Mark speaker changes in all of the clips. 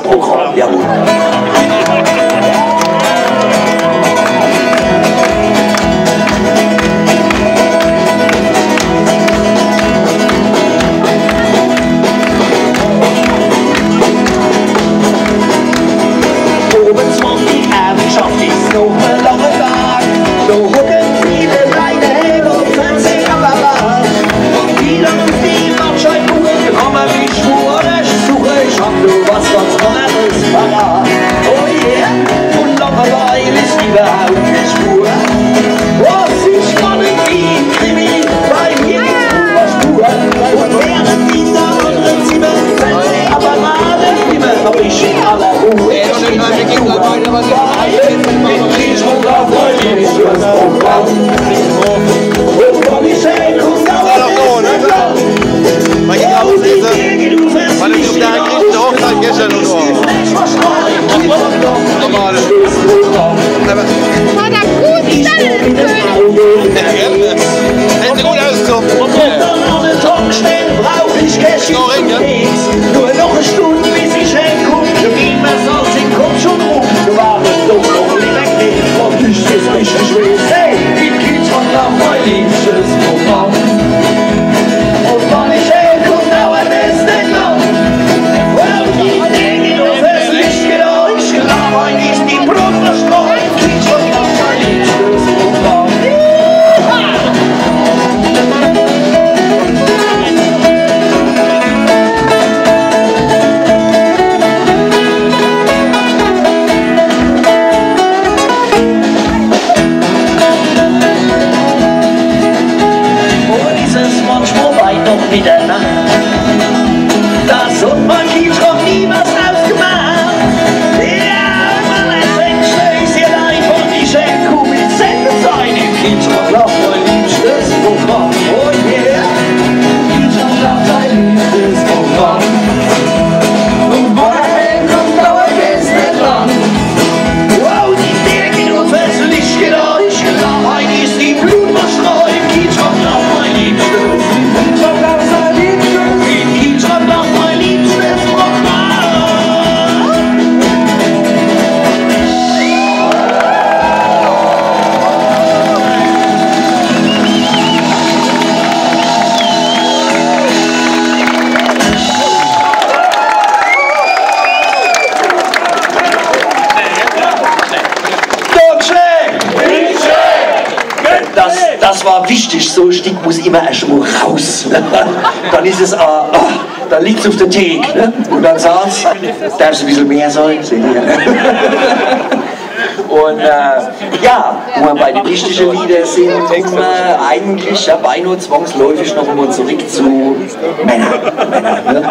Speaker 1: Programm. Jawohl. Das war wichtig, so ein Stück muss immer erstmal raus. Dann ist es, dann liegt es auf der Theke. Ne? Und dann sagst du, darf es ein bisschen mehr sein? Und ja, wo wir bei den wichtigen Liedern sind, kommen wir eigentlich ja beinahe zwangsläufig noch einmal zurück zu Männern. Ne?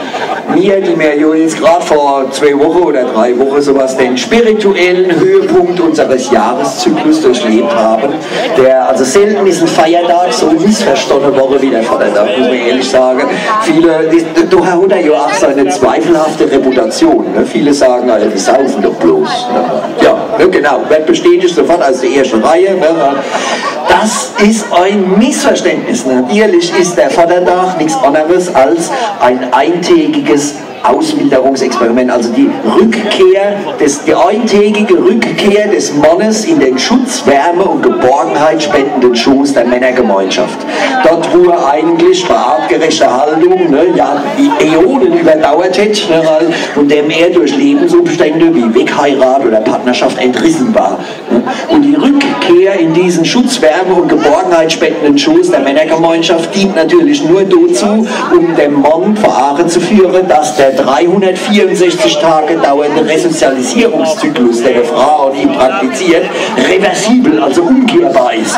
Speaker 1: Wir, die wir jetzt gerade vor 2 Wochen oder 3 Wochen sowas den spirituellen Höhepunkt unseres Jahreszyklus durchlebt haben, der also selten ist ein Feiertag so missverstanden worden wie der Vatertag, muss man ehrlich sagen. Viele, da hat er ja auch seine zweifelhafte Reputation. Ne? Viele sagen, Alter, die saufen doch bloß. Ne? Ja, genau, wird bestätigt sofort aus der ersten Reihe. Ne? Das ist ein Missverständnis. Natürlich ist der Vatertag nichts anderes als ein eintägiges Auswilderungsexperiment, also die eintägige Rückkehr des Mannes in den Schutz, Wärme und Geborgenheit spendenden Schoß der Männergemeinschaft. Dort, wo er eigentlich bei artgerechter Haltung ja, die Äonen überdauert hätte, ne, und dem er durch Lebensumstände wie Wegheirat oder Partnerschaft entrissen war. Ne. Und die Rückkehr in diesen Schutz, Wärme und Geborgenheit spendenden Schoß der Männergemeinschaft dient natürlich nur dazu, um den Mann vor Augen zu führen, dass der 364 Tage dauernde Resozialisierungszyklus, der Frau an ihm praktiziert, reversibel, also umkehrbar ist.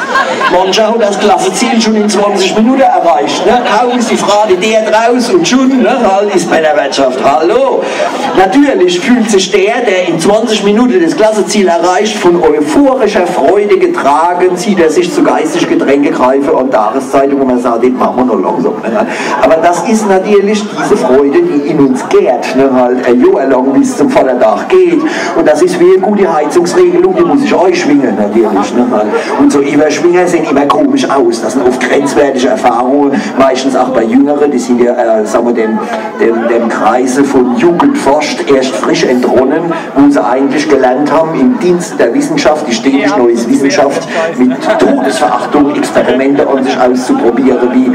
Speaker 1: Mancher hat das Klassenziel schon in 20 Minuten erreicht. Ne? Kaum ist die Frau der draus und schon ist bei der Wirtschaft. Hallo! Natürlich fühlt sich der in 20 Minuten das Klassenziel erreicht, von euphorischer Freude getragen, zieht er sich zu geistig Getränke greifen und Tageszeitung, wo man sagt, den machen wir noch langsam. Ne? Aber das ist natürlich diese Freude, die in uns das geht, ne, halt ein Jahr lang bis zum Vatertag geht. Und das ist wie eine gute Heizungsregelung, die muss ich euch schwingen natürlich. Ne, halt. Und so Überschwinger sehen immer komisch aus. Das sind oft grenzwertige Erfahrungen, meistens auch bei Jüngeren, die sind ja sagen wir, dem Kreise von Jugend forscht erst frisch entronnen, wo sie eigentlich gelernt haben, im Dienst der Wissenschaft, die stetig neue Wissenschaft, mit Todesverachtung Experimente an sich auszuprobieren, wie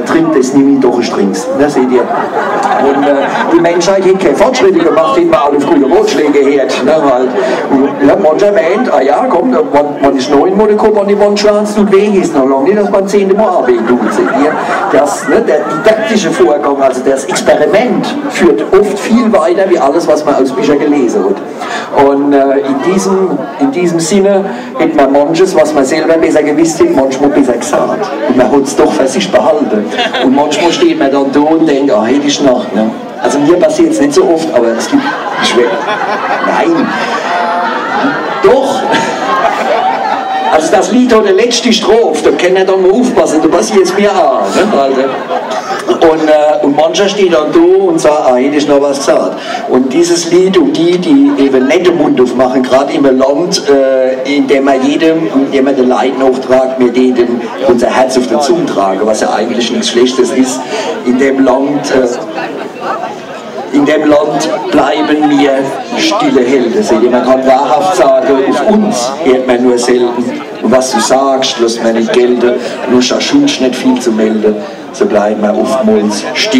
Speaker 1: trink das nie doch trinkst. Ne, seht ihr? Und die Menschheit hat keine Fortschritte gemacht, hat man alle auf gute Ratschläge gehört. Ne, halt. Und mancher meint, ah ja, komm, man ist 9 Monate gekommen an die Wand schlagen, es tut weh, ist noch lange nicht, dass man 10. Mal arbeiten tut. Seht ihr? Das, ne, der didaktische Vorgang, also das Experiment, führt oft viel weiter wie alles, was man aus Büchern gelesen hat. Und in diesem Sinne hat man manches, was man selber besser gewusst hat, manchmal besser gesagt. Und man hat es doch für sich behalten. Und manchmal steht man dann da und denkt, ah, hätte ich noch. Ne? Also mir passiert es nicht so oft, aber es gibt schwer. Nein. Doch. Also das Lied hat die letzte Strophe, da kann er dann mal aufpassen, da passiert es mir auch. Ne? Also. Und mancher steht dann da und sagt, ah, hätte ich noch was gesagt. Und dieses Lied und die eben nicht den Mund aufmachen, gerade im Land, in dem wir den Leiden auftragen, wir denen unser Herz auf der Zunge tragen, was ja eigentlich nichts Schlechtes ist, in dem Land bleiben wir stille Helden. Man kann wahrhaft sagen, auf uns hört man nur selten. Und was du sagst, lässt man nicht gelten. Nur hast du nicht viel zu melden, so bleiben wir oftmals still.